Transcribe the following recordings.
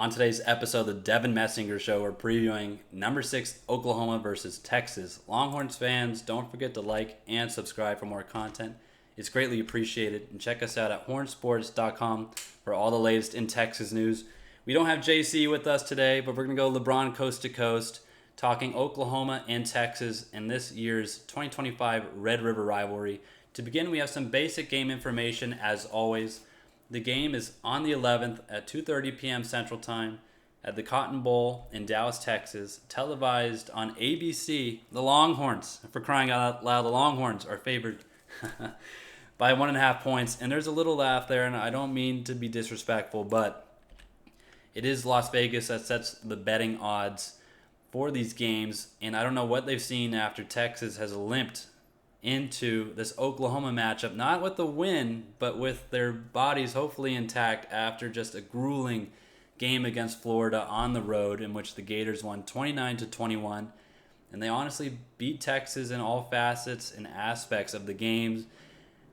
On today's episode of the Devon Messinger Show, we're previewing number 6 Oklahoma versus Texas. Longhorns fans, don't forget to like and subscribe for more content. It's greatly appreciated. And check us out at HornSports.com for all the latest in Texas news. We don't have JC with us today, but we're going to go LeBron coast to coast, talking Oklahoma and Texas in this year's 2025 Red River rivalry. To begin, we have some basic game information as always. The game is on the 11th at 2:30 p.m. Central Time at the Cotton Bowl in Dallas, Texas, televised on ABC. The Longhorns, for crying out loud, the Longhorns are favored by 1.5 points. And there's a little laugh there, and I don't mean to be disrespectful, but it is Las Vegas that sets the betting odds for these games. And I don't know what they've seen after Texas has limped into this Oklahoma matchup, not with the win, but with their bodies hopefully intact after just a grueling game against Florida on the road in which the Gators won 29-21. And they honestly beat Texas in all facets and aspects of the games.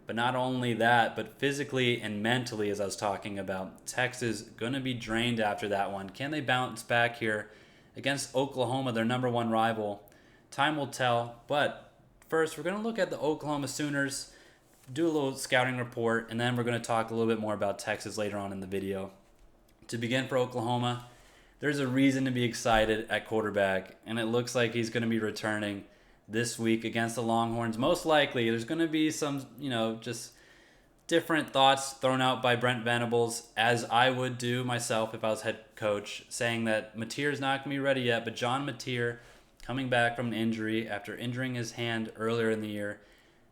But not only that, but physically and mentally, as I was talking about, Texas going to be drained after that one. Can they bounce back here against Oklahoma, their number one rival? Time will tell, but first, we're going to look at the Oklahoma Sooners, do a little scouting report, and then we're going to talk a little bit more about Texas later on in the video. To begin for Oklahoma, there's a reason to be excited at quarterback, and it looks like he's going to be returning this week against the Longhorns. Most likely, there's going to be some, just different thoughts thrown out by Brent Venables, as I would do myself if I was head coach, saying that Mateer's not going to be ready yet, but John Mateer, coming back from an injury after injuring his hand earlier in the year,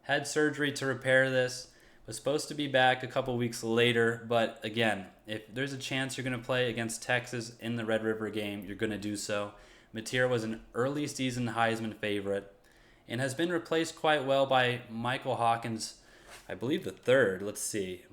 had surgery to repair this, was supposed to be back a couple weeks later, but again, if there's a chance you're going to play against Texas in the Red River game, you're going to do so. Mateer was an early season Heisman favorite and has been replaced quite well by Michael Hawkins, I believe the third. Let's see,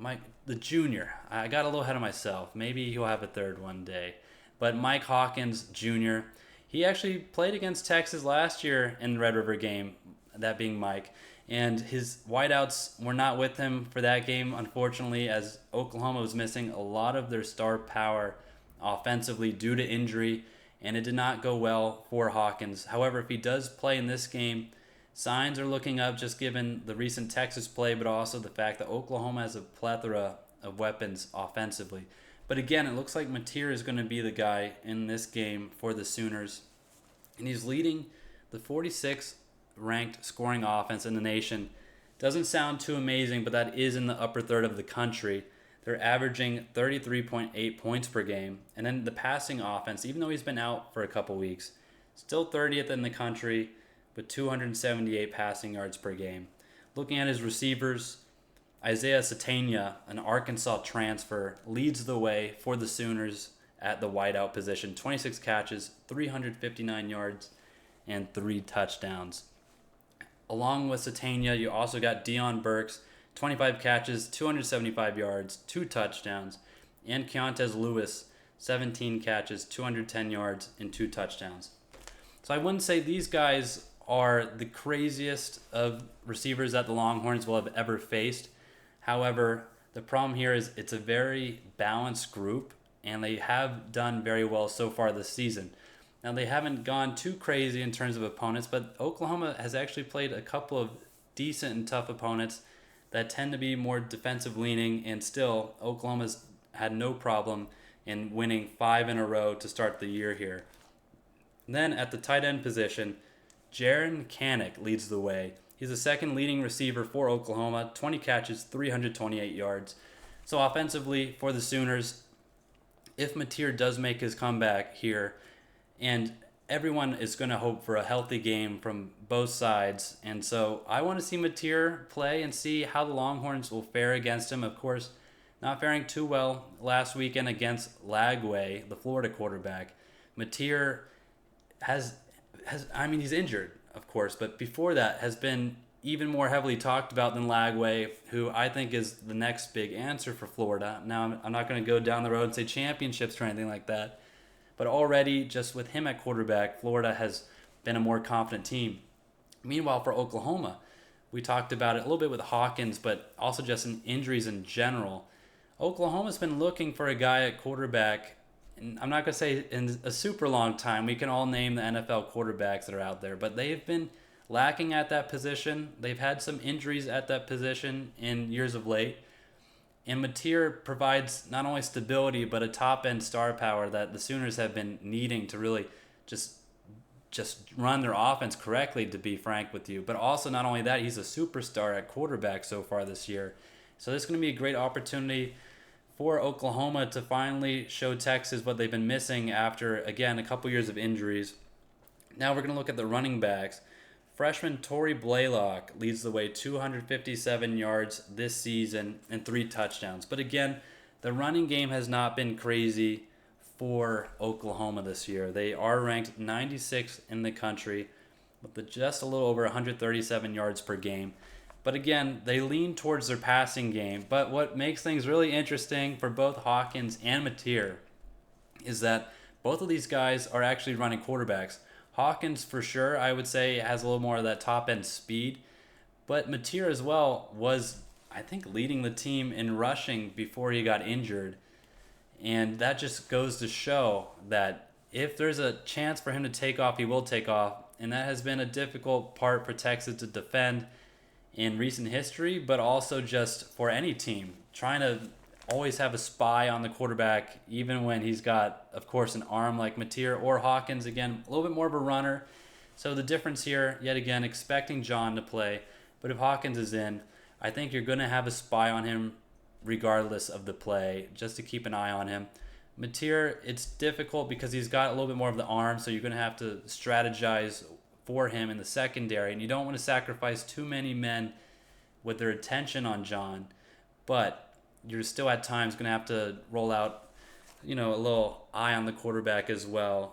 the junior. I got a little ahead of myself. Maybe he'll have a third one day. But Mike Hawkins Jr., he actually played against Texas last year in the Red River game, that being Mike. And his wideouts were not with him for that game, unfortunately, as Oklahoma was missing a lot of their star power offensively due to injury, and it did not go well for Hawkins. However, if he does play in this game, signs are looking up just given the recent Texas play, but also the fact that Oklahoma has a plethora of weapons offensively. But again, it looks like Mateer is going to be the guy in this game for the Sooners. And he's leading the 46th ranked scoring offense in the nation. Doesn't sound too amazing, but that is in the upper third of the country. They're averaging 33.8 points per game. And then the passing offense, even though he's been out for a couple weeks, still 30th in the country with 278 passing yards per game. Looking at his receivers, Isaiah Satania, an Arkansas transfer, leads the way for the Sooners at the wideout position. 26 catches, 359 yards, and 3 touchdowns. Along with Satania, you also got Deion Burks, 25 catches, 275 yards, 2 touchdowns, and Keontez Lewis, 17 catches, 210 yards, and 2 touchdowns. So I wouldn't say these guys are the craziest of receivers that the Longhorns will have ever faced. However, the problem here is it's a very balanced group, and they have done very well so far this season. Now, they haven't gone too crazy in terms of opponents, but Oklahoma has actually played a couple of decent and tough opponents that tend to be more defensive leaning, and still, Oklahoma's had no problem in winning 5 in a row to start the year here. Then at the tight end position, Jaron Kanak leads the way. He's the second leading receiver for Oklahoma, 20 catches, 328 yards. So offensively for the Sooners, if Mateer does make his comeback here, and everyone is going to hope for a healthy game from both sides, and so I want to see Mateer play and see how the Longhorns will fare against him. Of course, not faring too well last weekend against Lagway, the Florida quarterback. Mateer he's injured, of course, but before that has been even more heavily talked about than Lagway, who I think is the next big answer for Florida. Now, I'm not going to go down the road and say championships or anything like that, but already just with him at quarterback, Florida has been a more confident team. Meanwhile, for Oklahoma, we talked about it a little bit with Hawkins, but also just in injuries in general. Oklahoma's been looking for a guy at quarterback and I'm not going to say in a super long time, we can all name the NFL quarterbacks that are out there, but they've been lacking at that position. They've had some injuries at that position in years of late. And Mateer provides not only stability, but a top-end star power that the Sooners have been needing to really just run their offense correctly, to be frank with you. But also, not only that, he's a superstar at quarterback so far this year. So this is going to be a great opportunity for Oklahoma to finally show Texas what they've been missing after, again, a couple years of injuries. Now we're going to look at the running backs. Freshman Torrey Blaylock leads the way, 257 yards this season and 3 touchdowns. But again, the running game has not been crazy for Oklahoma this year. They are ranked 96th in the country with just a little over 137 yards per game. But again, they lean towards their passing game. But what makes things really interesting for both Hawkins and Mateer is that both of these guys are actually running quarterbacks. Hawkins, for sure, I would say, has a little more of that top-end speed. But Mateer as well was, I think, leading the team in rushing before he got injured. And that just goes to show that if there's a chance for him to take off, he will take off. And that has been a difficult part for Texas to defend in recent history, but also just for any team. Trying to always have a spy on the quarterback, even when he's got, of course, an arm like Mateer or Hawkins, again, a little bit more of a runner. So the difference here, yet again, expecting John to play. But if Hawkins is in, I think you're going to have a spy on him regardless of the play, just to keep an eye on him. Mateer, it's difficult because he's got a little bit more of the arm, so you're going to have to strategize for him in the secondary, and you don't want to sacrifice too many men with their attention on John, but you're still at times going to have to roll out, a little eye on the quarterback as well.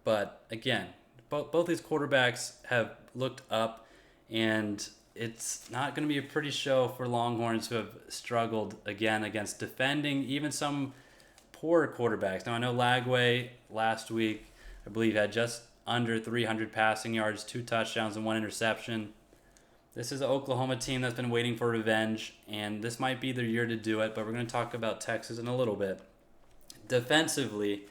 But again, both these quarterbacks have looked up, and it's not going to be a pretty show for Longhorns, who have struggled again against defending even some poor quarterbacks. Now, I know Lagway last week, I believe, had just under 300 passing yards, 2 touchdowns, and 1 interception. This is an Oklahoma team that's been waiting for revenge, and this might be their year to do it, but we're going to talk about Texas in a little bit. Defensively,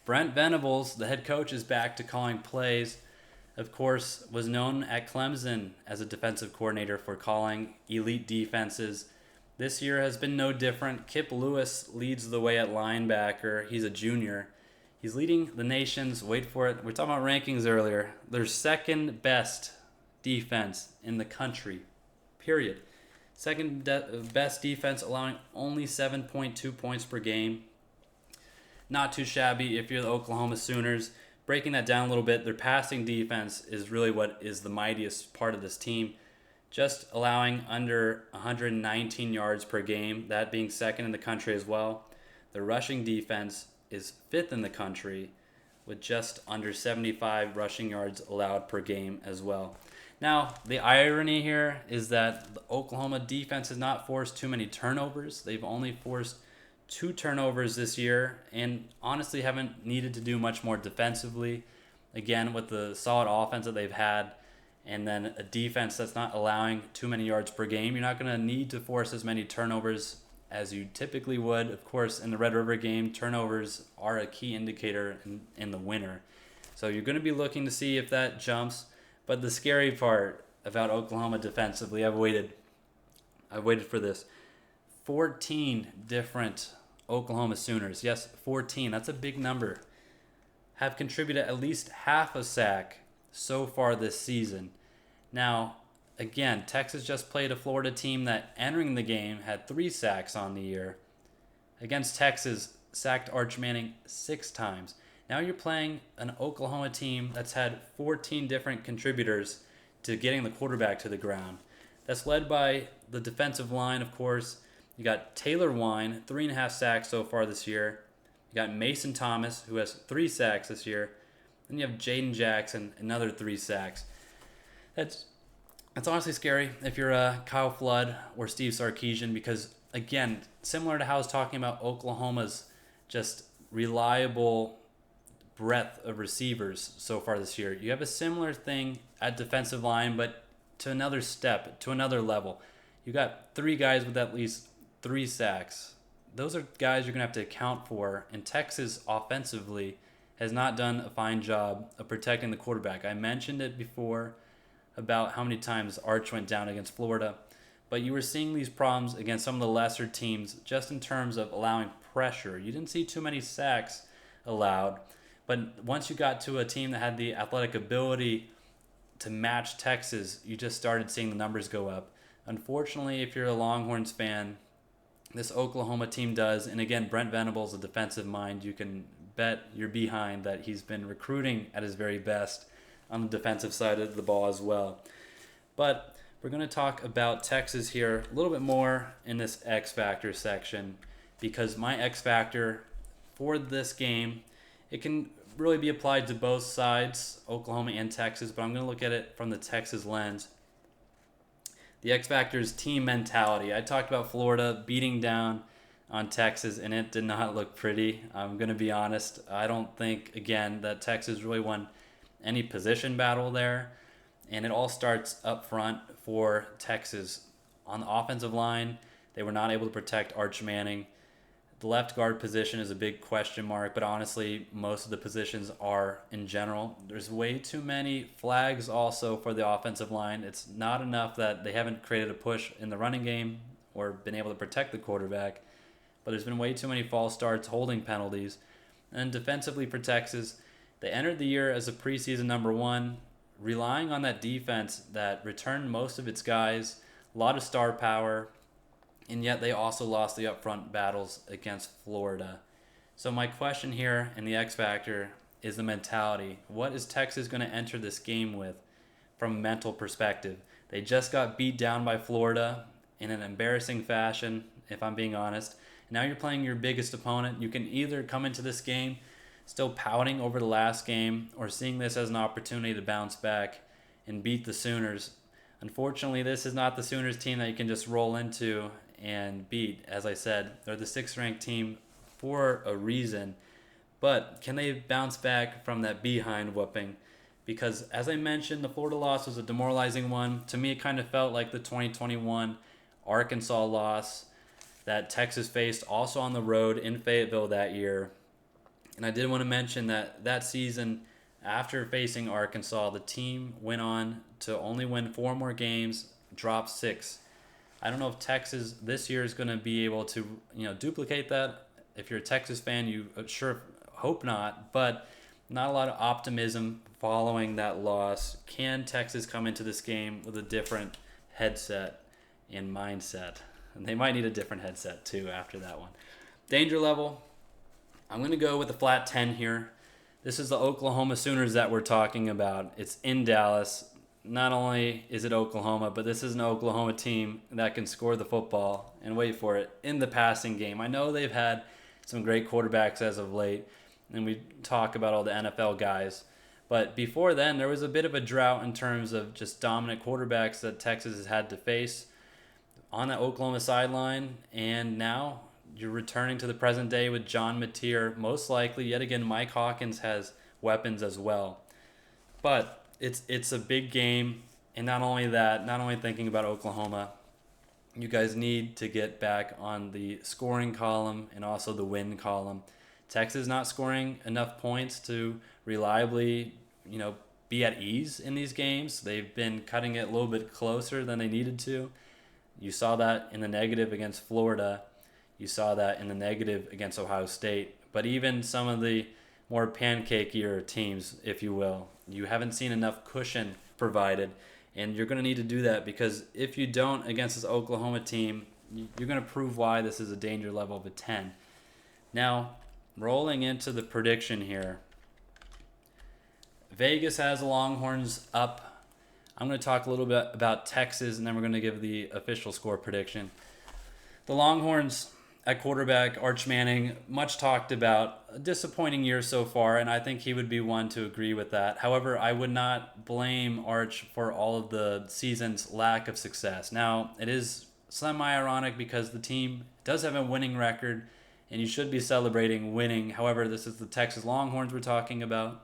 Brent Venables, the head coach, is back to calling plays. Of course, was known at Clemson as a defensive coordinator for calling elite defenses. This year has been no different. Kip Lewis leads the way at linebacker. He's a junior. He's leading the nation's, wait for it, we're talking about rankings earlier, their second best defense in the country, period. Second best defense, allowing only 7.2 points per game. Not too shabby if you're the Oklahoma Sooners. Breaking that down a little bit, their passing defense is really what is the mightiest part of this team. Just allowing under 119 yards per game, that being second in the country as well. Their rushing defense is 5th in the country with just under 75 rushing yards allowed per game as well. Now, the irony here is that the Oklahoma defense has not forced too many turnovers. They've only forced 2 turnovers this year, and honestly haven't needed to do much more defensively. Again, with the solid offense that they've had, and then a defense that's not allowing too many yards per game, you're not going to need to force as many turnovers as you typically would. Of course, in the Red River game, turnovers are a key indicator in the winner. So you're going to be looking to see if that jumps. But the scary part about Oklahoma defensively, I've waited for this. 14 different Oklahoma Sooners, yes, 14, that's a big number, have contributed at least half a sack so far this season. Now, again, Texas just played a Florida team that, entering the game, had 3 sacks on the year. Against Texas, sacked Arch Manning 6 times. Now you're playing an Oklahoma team that's had 14 different contributors to getting the quarterback to the ground. That's led by the defensive line, of course. You got Taylor Wine, 3.5 sacks so far this year. You got Mason Thomas, who has 3 sacks this year. Then you have Jaden Jackson, another 3 sacks. That's honestly scary if you're Kyle Flood or Steve Sarkisian, because, again, similar to how I was talking about Oklahoma's just reliable breadth of receivers so far this year, you have a similar thing at defensive line, but to another step, to another level. You got 3 guys with at least 3 sacks those are guys you're going to have to account for. And Texas offensively has not done a fine job of protecting the quarterback. I mentioned it before about how many times Arch went down against Florida. But you were seeing these problems against some of the lesser teams just in terms of allowing pressure. You didn't see too many sacks allowed. But once you got to a team that had the athletic ability to match Texas, you just started seeing the numbers go up. Unfortunately, if you're a Longhorns fan, this Oklahoma team does. And again, Brent Venables, a defensive mind. You can bet your behind that he's been recruiting at his very best on the defensive side of the ball as well. But we're going to talk about Texas here a little bit more in this X Factor section, because my X Factor for this game, it can really be applied to both sides, Oklahoma and Texas, but I'm going to look at it from the Texas lens. The X Factor is team mentality. I talked about Florida beating down on Texas, and it did not look pretty. I'm going to be honest. I don't think, again, that Texas really won any position battle there. And it all starts up front for Texas. On the offensive line, they were not able to protect Arch Manning. The left guard position is a big question mark, but honestly, most of the positions are in general. There's way too many flags also for the offensive line. It's not enough that they haven't created a push in the running game or been able to protect the quarterback, but there's been way too many false starts, holding penalties. And defensively for Texas, they entered the year as a preseason number one, relying on that defense that returned most of its guys, a lot of star power, and yet they also lost the upfront battles against Florida. So my question here in the X Factor is the mentality. What is Texas going to enter this game with from a mental perspective? They just got beat down by Florida in an embarrassing fashion, if I'm being honest. Now you're playing your biggest opponent. You can either come into this game still pouting over the last game or seeing this as an opportunity to bounce back and beat the Sooners. Unfortunately, this is not the Sooners team that you can just roll into and beat. As I said, they're the 6th-ranked team for a reason. But can they bounce back from that behind whooping? Because as I mentioned, the Florida loss was a demoralizing one. To me, it kind of felt like the 2021 Arkansas loss that Texas faced also on the road in Fayetteville that year. And I did want to mention that season, after facing Arkansas, the team went on to only win 4 more games, drop 6. I don't know if Texas this year is going to be able to, duplicate that. If you're a Texas fan, you sure hope not, but not a lot of optimism following that loss. Can Texas come into this game with a different headset and mindset? And they might need a different headset too after that one. Danger level, I'm going to go with the flat 10 here. This is the Oklahoma Sooners that we're talking about. It's in Dallas. Not only is it Oklahoma, but this is an Oklahoma team that can score the football, and wait for it, in the passing game. I know they've had some great quarterbacks as of late, and we talk about all the NFL guys. But before then, there was a bit of a drought in terms of just dominant quarterbacks that Texas has had to face on that Oklahoma sideline. And now you're returning to the present day with John Mateer. Most likely, yet again, Mike Hawkins has weapons as well. But it's a big game. And not only that, not only thinking about Oklahoma, you guys need to get back on the scoring column and also the win column. Texas not scoring enough points to reliably, be at ease in these games. They've been cutting it a little bit closer than they needed to. You saw that in the negative against Florida. You saw that in the negative against Ohio State. But even some of the more pancakier teams, if you will, you haven't seen enough cushion provided. And you're going to need to do that, because if you don't against this Oklahoma team, you're going to prove why this is a danger level of a 10. Now, rolling into the prediction here. Vegas has the Longhorns up. I'm going to talk a little bit about Texas, and then we're going to give the official score prediction. The Longhorns at quarterback, Arch Manning, much talked about. A disappointing year so far, and I think he would be one to agree with that. However, I would not blame Arch for all of the season's lack of success. Now, it is semi-ironic because the team does have a winning record, and you should be celebrating winning. However, this is the Texas Longhorns we're talking about.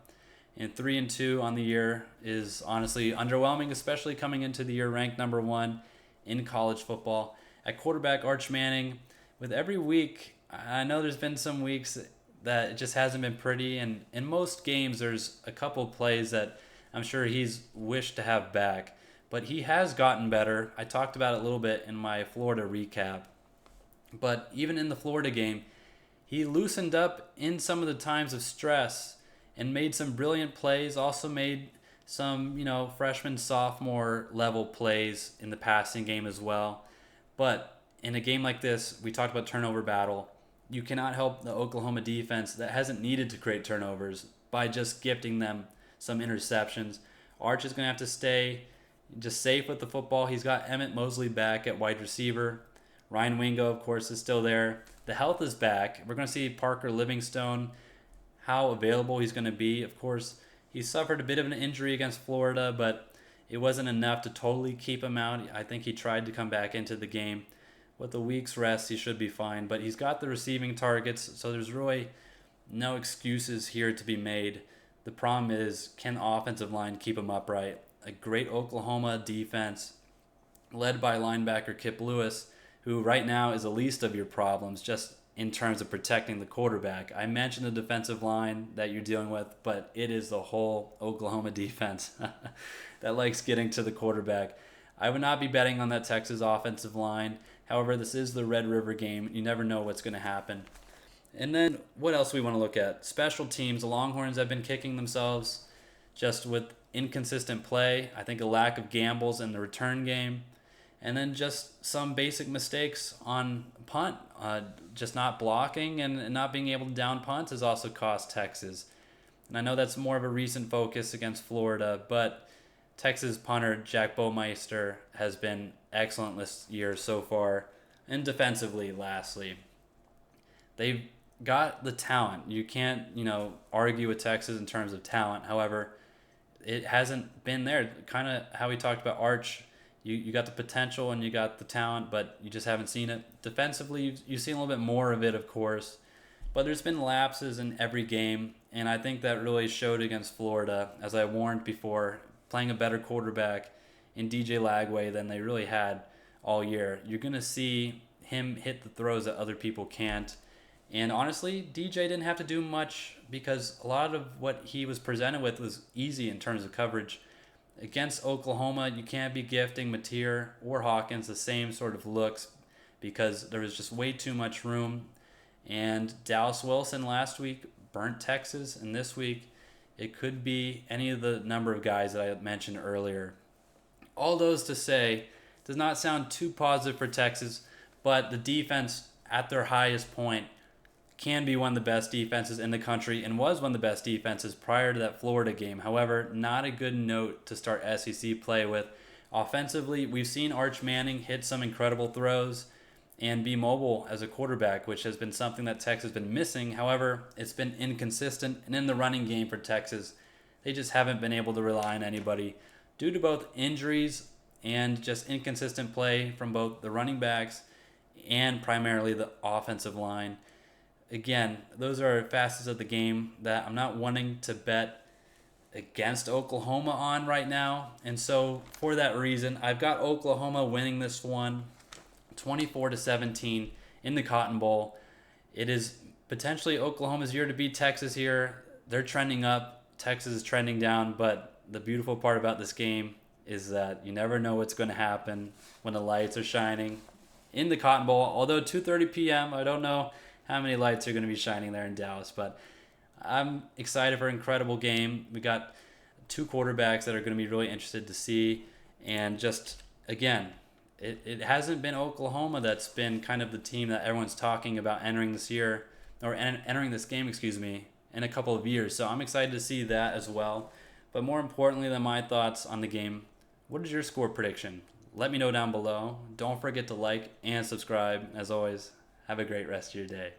And 3-2 on the year is honestly underwhelming, especially coming into the year ranked number 1 in college football. At quarterback, Arch Manning, with every week I know there's been some weeks that it just hasn't been pretty, and in most games there's a couple plays that I'm sure he's wished to have back, but he has gotten better. I talked about it a little bit in my Florida recap, but even in the Florida game, he loosened up in some of the times of stress and made some brilliant plays. Also made some, freshman, sophomore level plays in the passing game as well. But in a game like this, we talked about turnover battle. You cannot help the Oklahoma defense that hasn't needed to create turnovers by just gifting them some interceptions. Arch is going to have to stay just safe with the football. He's got Emmett Mosley back at wide receiver. Ryan Wingo, of course, is still there. The health is back. We're going to see Parker Livingstone, how available he's going to be. Of course, he suffered a bit of an injury against Florida, but it wasn't enough to totally keep him out. I think he tried to come back into the game. With a week's rest, he should be fine. But he's got the receiving targets, so there's really no excuses here to be made. The problem is, can the offensive line keep him upright? A great Oklahoma defense led by linebacker Kip Lewis, who right now is the least of your problems just in terms of protecting the quarterback. I mentioned the defensive line that you're dealing with, but it is the whole Oklahoma defense that likes getting to the quarterback. I would not be betting on that Texas offensive line. However, this is the Red River game. You never know what's going to happen. And then what else we want to look at? Special teams. The Longhorns have been kicking themselves just with inconsistent play. I think a lack of gambles in the return game. And then just some basic mistakes on punt. Just not blocking and not being able to down punts has also cost Texas. And I know that's more of a recent focus against Florida, but Texas punter Jack Baumeister has been excellent this year so far. And defensively, lastly, they've got the talent. You can't, argue with Texas in terms of talent. However, it hasn't been there. Kind of how we talked about Arch. You got the potential and you got the talent, but you just haven't seen it. Defensively, you've seen a little bit more of it, of course. But there's been lapses in every game, and I think that really showed against Florida, as I warned before, playing a better quarterback in DJ Lagway than they really had all year. You're going to see him hit the throws that other people can't. And honestly, DJ didn't have to do much because a lot of what he was presented with was easy in terms of coverage. Against Oklahoma, you can't be gifting Mateer or Hawkins the same sort of looks because there was just way too much room. And Dallas Wilson last week burnt Texas, and this week it could be any of the number of guys that I mentioned earlier. All those to say, does not sound too positive for Texas, but the defense at their highest point can be one of the best defenses in the country and was one of the best defenses prior to that Florida game. However, not a good note to start SEC play with. Offensively, we've seen Arch Manning hit some incredible throws and be mobile as a quarterback, which has been something that Texas has been missing. However, it's been inconsistent, and in the running game for Texas, they just haven't been able to rely on anybody due to both injuries and just inconsistent play from both the running backs and primarily the offensive line. Again, those are facets of the game that I'm not wanting to bet against Oklahoma on right now. And so for that reason, I've got Oklahoma winning this one 24-17 in the Cotton Bowl. It is potentially Oklahoma's year to beat Texas here. They're trending up. Texas is trending down. But the beautiful part about this game is that you never know what's going to happen when the lights are shining in the Cotton Bowl. Although 2:30 p.m., I don't know how many lights are going to be shining there in Dallas, but I'm excited for an incredible game. We got two quarterbacks that are going to be really interested to see, and just again, it hasn't been Oklahoma that's been kind of the team that everyone's talking about entering this year or entering this game, in a couple of years. So I'm excited to see that as well. But more importantly than my thoughts on the game, what is your score prediction? Let me know down below. Don't forget to like and subscribe. As always, have a great rest of your day.